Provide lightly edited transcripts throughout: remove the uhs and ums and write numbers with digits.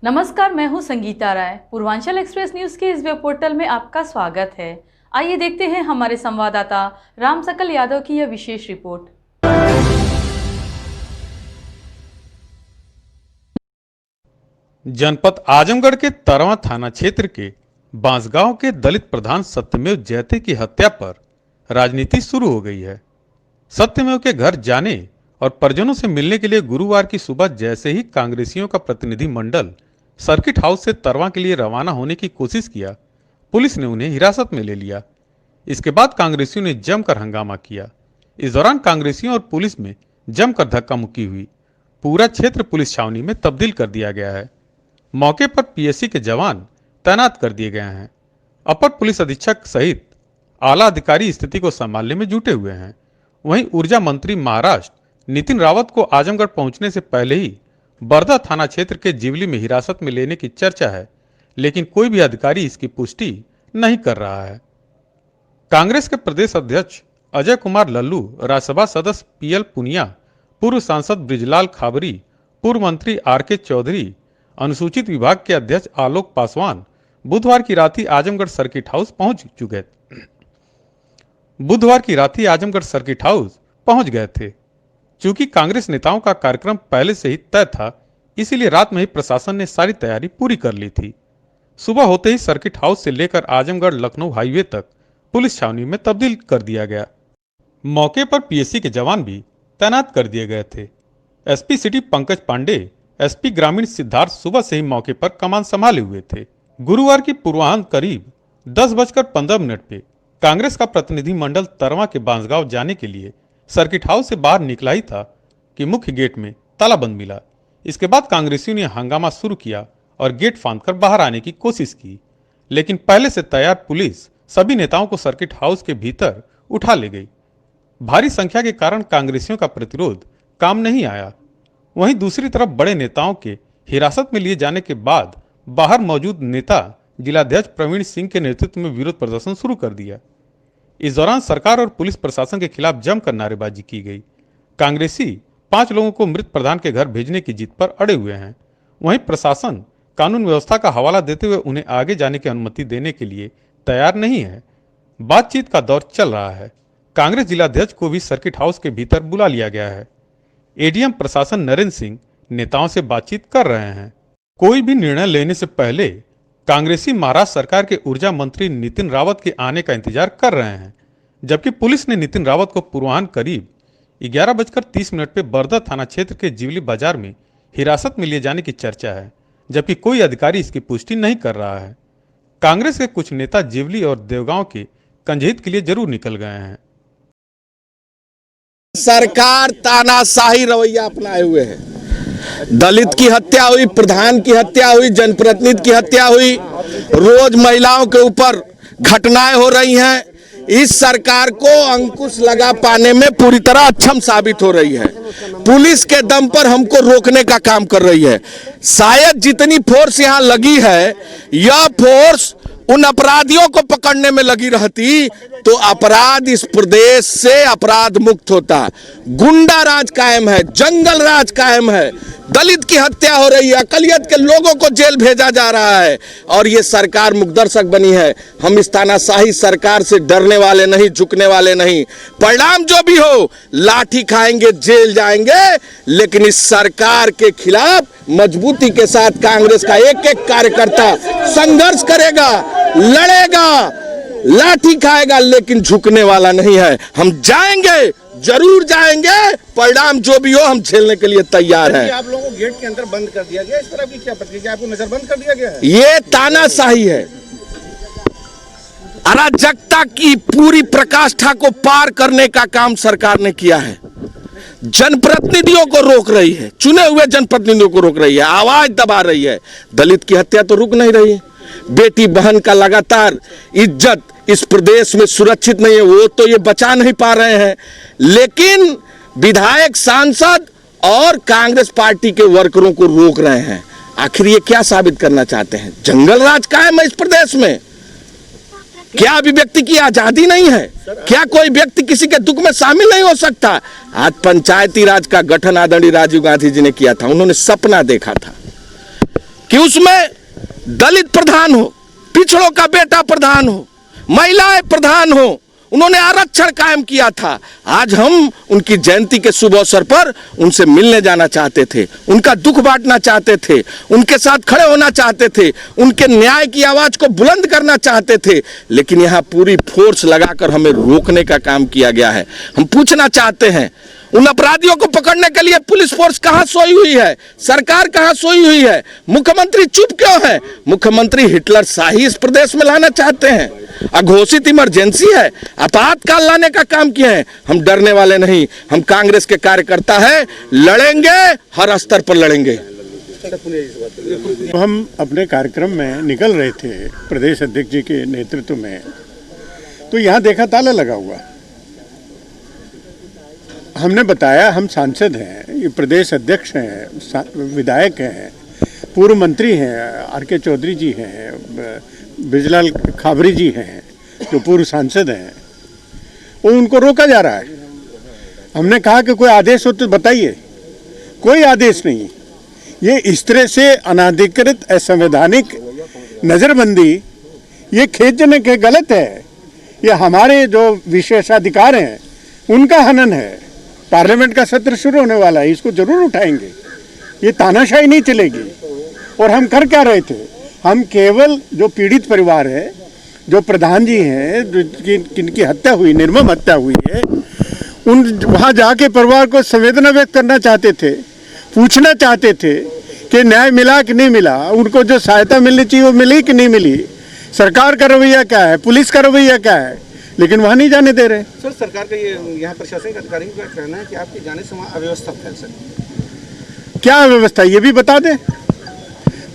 नमस्कार, मैं हूं संगीता राय। पूर्वांचल एक्सप्रेस न्यूज के इस वेब पोर्टल में आपका स्वागत है। आइए देखते हैं हमारे संवाददाता राम सकल यादव की यह विशेष रिपोर्ट। जनपद आजमगढ़ के तरवा थाना क्षेत्र के बांसगांव के दलित प्रधान सत्यमेव जयते की हत्या पर राजनीति शुरू हो गई है। सत्यमेव के घर जाने और परिजनों से मिलने के लिए गुरुवार की सुबह जैसे ही कांग्रेसियों का प्रतिनिधि मंडल सर्किट हाउस से तरवा के लिए रवाना होने की कोशिश किया, पुलिस ने उन्हें हिरासत में ले लिया। इसके बाद कांग्रेसियों ने जमकर हंगामा किया। इस दौरान कांग्रेसियों और पुलिस में जमकर धक्का मुक्की हुई। पूरा क्षेत्र पुलिस छावनी में तब्दील कर दिया गया है। मौके पर पीएससी के जवान तैनात कर दिए गए हैं। अपर पुलिस अधीक्षक सहित आला अधिकारी स्थिति को संभालने में जुटे हुए हैं। वहीं ऊर्जा मंत्री महाराष्ट्र नितिन रावत को आजमगढ़ पहुंचने से पहले ही बरदा थाना क्षेत्र के जिवली में हिरासत में लेने की चर्चा है, लेकिन कोई भी अधिकारी इसकी पुष्टि नहीं कर रहा है। कांग्रेस के प्रदेश अध्यक्ष अजय कुमार लल्लू, राज्यसभा सदस्य पीएल पुनिया, पूर्व सांसद ब्रिजलाल खाबरी, पूर्व मंत्री आरके चौधरी, अनुसूचित विभाग के अध्यक्ष आलोक पासवान बुधवार की रात ही आजमगढ़ सर्किट हाउस पहुंच गए थे। चूंकि कांग्रेस नेताओं का कार्यक्रम पहले से ही तय था, इसीलिए रात में ही प्रशासन ने सारी तैयारी पूरी कर ली थी। सुबह होते ही सर्किट हाउस से लेकर आजमगढ़ लखनऊ हाईवे तक पुलिस छावनी में तब्दील कर दिया गया। मौके पर पीएससी के जवान भी तैनात कर दिए गए थे। SP city Pankaj Pandey, SP ग्रामीण सिद्धार्थ सुबह से ही मौके पर कमान संभाले हुए थे। गुरुवार की पूर्वाह्न करीब 10:15 पे कांग्रेस का प्रतिनिधि मंडल तरवा के बांसगांव जाने के लिए सर्किट हाउस से बाहर निकला ही था कि मुख्य गेट में तालाबंद मिला। इसके बाद कांग्रेसियों ने हंगामा शुरू किया और गेट फांदकर बाहर आने की कोशिश की, लेकिन पहले से तैयार पुलिस सभी नेताओं को सर्किट हाउस के भीतर उठा ले गई। भारी संख्या के कारण कांग्रेसियों का प्रतिरोध काम नहीं आया। वहीं दूसरी तरफ बड़े नेताओं के हिरासत में लिए जाने के बाद बाहर मौजूद नेता जिलाध्यक्ष प्रवीण सिंह के नेतृत्व में विरोध प्रदर्शन शुरू कर दिया। इस दौरान सरकार और पुलिस प्रशासन के खिलाफ जमकर नारेबाजी की गई। कांग्रेसी 5 लोगों को मृत प्रधान के घर भेजने की जिद पर अड़े हुए हैं। वहीं प्रशासन कानून व्यवस्था का हवाला देते हुए उन्हें आगे जाने की अनुमति देने के लिए तैयार नहीं है। बातचीत का दौर चल रहा है। कांग्रेस जिलाध्यक्ष को भी सर्किट हाउस के भीतर बुला लिया गया है। एडीएम प्रशासन नरेंद्र सिंह नेताओं से बातचीत कर रहे हैं। कोई भी निर्णय लेने से पहले कांग्रेसी महाराष्ट्र सरकार के ऊर्जा मंत्री नितिन रावत के आने का इंतजार कर रहे हैं, जबकि पुलिस ने नितिन रावत को पूर्वाह्न करीब 11:30 पे बरदा थाना क्षेत्र के जिवली बाजार में हिरासत में लिए जाने की चर्चा है, जबकि कोई अधिकारी इसकी पुष्टि नहीं कर रहा है। कांग्रेस के कुछ नेता जिवली और देवगांव के कंजहित के लिए जरूर निकल गए हैं। सरकार तानाशाही रवैया अपनाए हुए है। दलित की हत्या हुई, प्रधान की हत्या हुई, जनप्रतिनिधि की हत्या हुई, रोज महिलाओं के ऊपर घटनाएं हो रही हैं। इस सरकार को अंकुश लगा पाने में पूरी तरह अक्षम साबित हो रही है। पुलिस के दम पर हमको रोकने का काम कर रही है। शायद जितनी फोर्स यहाँ लगी है, यह फोर्स उन अपराधियों को पकड़ने में लगी रहती तो अपराध इस प्रदेश से अपराध मुक्त होता। गुंडा राज कायम है, जंगल राज कायम है, दलित की हत्या हो रही है, अकलियत के लोगों को जेल भेजा जा रहा है और ये सरकार मुकदर्शक बनी है। हम इस तानाशाही सरकार से डरने वाले नहीं, झुकने वाले नहीं। परिणाम जो भी हो, लाठी खाएंगे, जेल जाएंगे, लेकिन इस सरकार के खिलाफ मजबूती के साथ कांग्रेस का एक एक कार्यकर्ता संघर्ष करेगा, लड़ेगा, लाठी खाएगा, लेकिन झुकने वाला नहीं है। हम जाएंगे, जरूर जाएंगे, परिणाम जो भी हो हम झेलने के लिए तैयार हैं। आप लोगों को गेट के अंदर बंद कर दिया गया, इस तरह की क्या प्रतिक्रिया? आपको नजरबंद कर दिया गया है? ये तानाशाही है। अराजकता की पूरी प्रकाष्ठा को पार करने का काम सरकार ने किया है। जनप्रतिनिधियों को रोक रही है, चुने हुए जनप्रतिनिधियों को रोक रही है, आवाज दबा रही है। दलित की हत्या तो रुक नहीं रही है। बेटी बहन का लगातार इज्जत इस प्रदेश में सुरक्षित नहीं है, वो तो ये बचा नहीं पा रहे हैं, लेकिन विधायक, सांसद और कांग्रेस पार्टी के वर्करों को रोक रहे हैं। आखिर ये क्या साबित करना चाहते हैं? जंगल राज कायम है इस प्रदेश में। क्या अभिव्यक्ति की आजादी नहीं है? क्या कोई व्यक्ति किसी के दुख में शामिल नहीं हो सकता? आज पंचायती राज का गठन आदरणीय राजीव गांधी जी ने किया था। उन्होंने सपना देखा था कि उसमें दलित प्रधान हो, पिछड़ों का बेटा प्रधान हो, महिलाएं प्रधान हो। उन्होंने आरक्षण कायम किया था। आज हम उनकी जयंती के शुभ अवसर पर उनसे मिलने जाना चाहते थे, उनका दुख बांटना चाहते थे, उनके साथ खड़े होना चाहते थे, उनके न्याय की आवाज को बुलंद करना चाहते थे, लेकिन यहाँ पूरी फोर्स लगाकर हमें रोकने का काम किया गया है। हम पूछना चाहते हैं, उन अपराधियों को पकड़ने के लिए पुलिस फोर्स कहां सोई हुई है, सरकार कहां सोई हुई है, मुख्यमंत्री चुप क्यों है? मुख्यमंत्री हिटलर शाही इस प्रदेश में लाना चाहते हैं। अघोषित इमरजेंसी है, आपातकाल लाने का काम किए हैं। हम डरने वाले नहीं, हम कांग्रेस के कार्यकर्ता हैं, लड़ेंगे, हर स्तर पर लड़ेंगे। हम अपने कार्यक्रम में निकल रहे थे प्रदेश अध्यक्ष जी के नेतृत्व में, तो यहाँ देखा ताला लगा हुआ। हमने बताया हम सांसद हैं, ये प्रदेश अध्यक्ष हैं, विधायक हैं, पूर्व मंत्री हैं, आर.के. चौधरी जी हैं, ब्रिजलाल खाबरी जी हैं जो पूर्व सांसद हैं, वो उनको रोका जा रहा है। हमने कहा कि कोई आदेश हो तो बताइए, कोई आदेश नहीं। ये इस तरह से अनाधिकृत असंवैधानिक नज़रबंदी, ये खेदजनक है, गलत है। ये हमारे जो विशेषाधिकार हैं उनका हनन है। पार्लियामेंट का सत्र शुरू होने वाला है, इसको जरूर उठाएंगे। ये तानाशाही नहीं चलेगी। और हम कर क्या रहे थे? हम केवल जो पीड़ित परिवार है, जो प्रधान जी हैं, जिनकी हत्या हुई, निर्मम हत्या हुई है, उन वहाँ जाके परिवार को संवेदना व्यक्त करना चाहते थे, पूछना चाहते थे कि न्याय मिला कि नहीं मिला, उनको जो सहायता मिलनी चाहिए वो मिली कि नहीं मिली, सरकार का रवैया क्या है, पुलिस का रवैया क्या है, लेकिन वहाँ नहीं जाने दे रहे। सर, सरकार का ये यहाँ प्रशासनिक अधिकारियों का कहना है कि आपके जाने से वहाँ अव्यवस्था फैल सकती। क्या अव्यवस्था, ये भी बता दें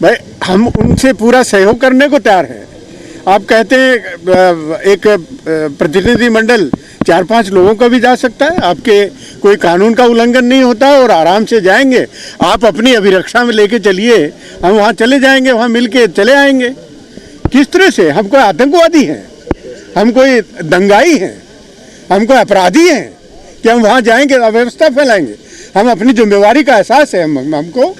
भाई। हम उनसे पूरा सहयोग करने को तैयार हैं। आप कहते हैं एक प्रतिनिधिमंडल 4-5 लोगों का भी जा सकता है, आपके कोई कानून का उल्लंघन नहीं होता और आराम से जाएंगे। आप अपनी अभिरक्षा में लेके चलिए, हम वहाँ चले जाएंगे, वहाँ मिल के चले आएंगे। किस तरह से? हम कोई आतंकवादी हैं, हम कोई दंगाई हैं, हम कोई अपराधी हैं कि हम वहाँ जाएंगे अव्यवस्था फैलाएंगे? हम अपनी जिम्मेवारी का एहसास है हमको।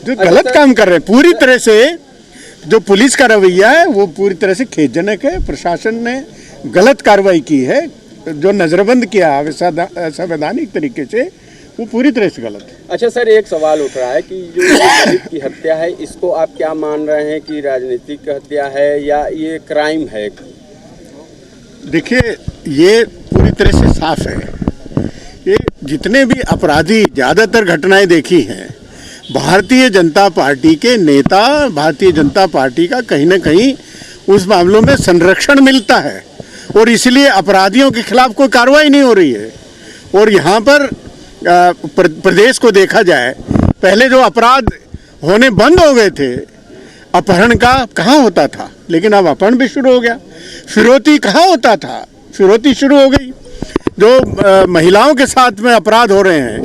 जो गलत काम कर रहे हैं पूरी तरह से, जो पुलिस का रवैया है वो पूरी तरह से खेदजनक है। प्रशासन ने गलत कार्रवाई की है, जो नजरबंद किया असंवैधानिक तरीके से, वो पूरी तरह से गलत है। अच्छा सर, एक सवाल उठ रहा है कि जो दलित की हत्या है, इसको आप क्या मान रहे हैं कि राजनीतिक हत्या है या ये क्राइम है? देखिए, ये पूरी तरह से साफ है। ये जितने भी अपराधी, ज़्यादातर घटनाएं देखी हैं, भारतीय जनता पार्टी के नेता, भारतीय जनता पार्टी का कहीं ना कहीं उस मामलों में संरक्षण मिलता है और इसलिए अपराधियों के खिलाफ कोई कार्रवाई नहीं हो रही है। और यहाँ पर प्रदेश को देखा जाए, पहले जो अपराध होने बंद हो गए थे, अपहरण का कहाँ होता था, लेकिन अब अपहरण भी शुरू हो गया। फिरौती कहाँ होता था, फिरौती शुरू हो गई। जो महिलाओं के साथ में अपराध हो रहे हैं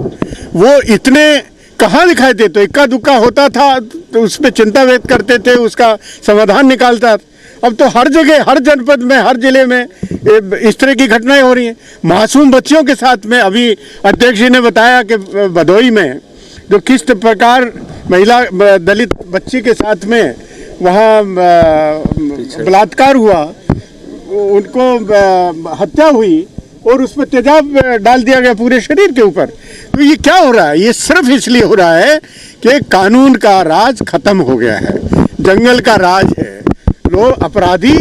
वो इतने कहाँ दिखाई देते? इक्का दुक्का होता था तो उस पर चिंता व्यक्त करते थे, उसका समाधान निकालता। अब तो हर जगह, हर जनपद में, हर जिले में इस तरह की घटनाएं हो रही हैं। मासूम बच्चियों के साथ में, अभी अध्यक्ष जी ने बताया कि भदोई में जो किस प्रकार महिला दलित बच्ची के साथ में वहाँ बलात्कार हुआ, उनको हत्या हुई और उस पर तेजाब डाल दिया गया पूरे शरीर के ऊपर। तो ये क्या हो रहा है? ये सिर्फ इसलिए हो रहा है कि कानून का राज खत्म हो गया है, जंगल का राज है। लोग, अपराधी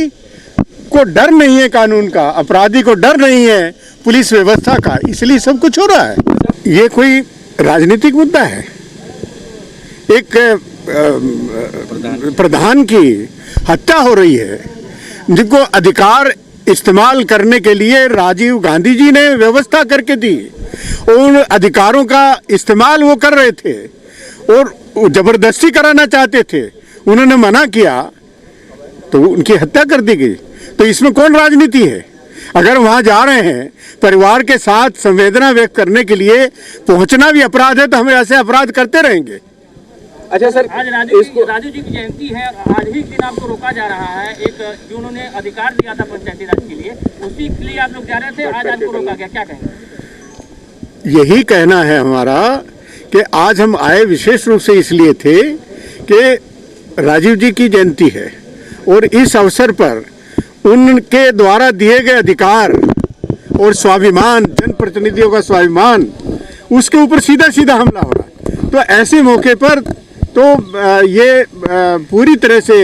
को डर नहीं है कानून का, अपराधी को डर नहीं है पुलिस व्यवस्था का, इसलिए सब कुछ हो रहा है। ये कोई राजनीतिक मुद्दा है? एक प्रधान की हत्या हो रही है, जिनको अधिकार इस्तेमाल करने के लिए राजीव गांधी जी ने व्यवस्था करके दी, उन अधिकारों का इस्तेमाल वो कर रहे थे और जबरदस्ती कराना चाहते थे, उन्होंने मना किया तो उनकी हत्या कर दी गई। तो इसमें कौन राजनीति है? अगर वहाँ जा रहे हैं परिवार के साथ संवेदना व्यक्त करने के लिए, पहुँचना भी अपराध है, तो हम ऐसे अपराध करते रहेंगे। अच्छा सर, आज राजू जी की जयंती है, आज ही दिन आपको रोका जा रहा है। एक जो उन्होंने अधिकार दिया था पंचायती राज के लिए, उसी के लिए आप लोग जा रहे थे, आज आपको रोका गया, क्या कहेंगे? यही कहना है हमारा कि आज हम आए विशेष रूप से इसलिए थे कि राजीव जी की जयंती है और इस अवसर पर उनके द्वारा दिए गए अधिकार और स्वाभिमान, जनप्रतिनिधियों का स्वाभिमान, उसके ऊपर सीधा सीधा हमला हो रहा है। तो ऐसे मौके पर तो ये पूरी तरह से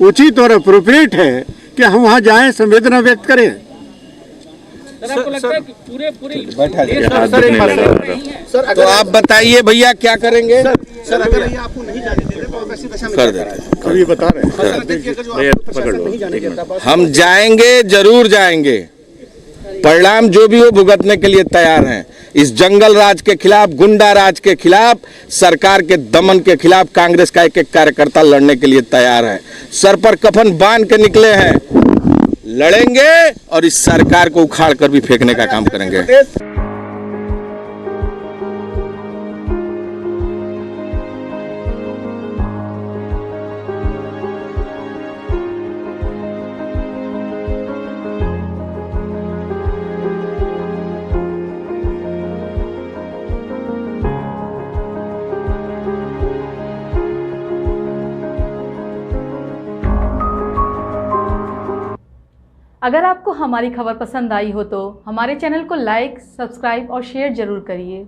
उचित और अप्रोप्रिएट है कि हम वहाँ जाएं, संवेदना व्यक्त करें। सर आपको लगता है कि पूरे तो आप बताइए भैया क्या करेंगे? सर अगर ये आपको नहीं जाने देते तो आप ऐसी दशा में कर देते। कभी बता रहे हैं सर, देखिए, अगर जो आपको प्रशासन नहीं जाने देता, बस हम जाएंगे, जरूर जाएंगे। परिणाम जो भी हो भुगतने के लिए तैयार हैं। इस जंगल राज के खिलाफ, गुंडा राज के खिलाफ, सरकार के दमन के खिलाफ कांग्रेस का एक एक कार्यकर्ता लड़ने के लिए तैयार है। सर पर कफन बांध के निकले हैं, लड़ेंगे और इस सरकार को उखाड़ कर भी फेंकने का काम करेंगे। अगर आपको हमारी खबर पसंद आई हो तो हमारे चैनल को लाइक, सब्सक्राइब और शेयर जरूर करिए।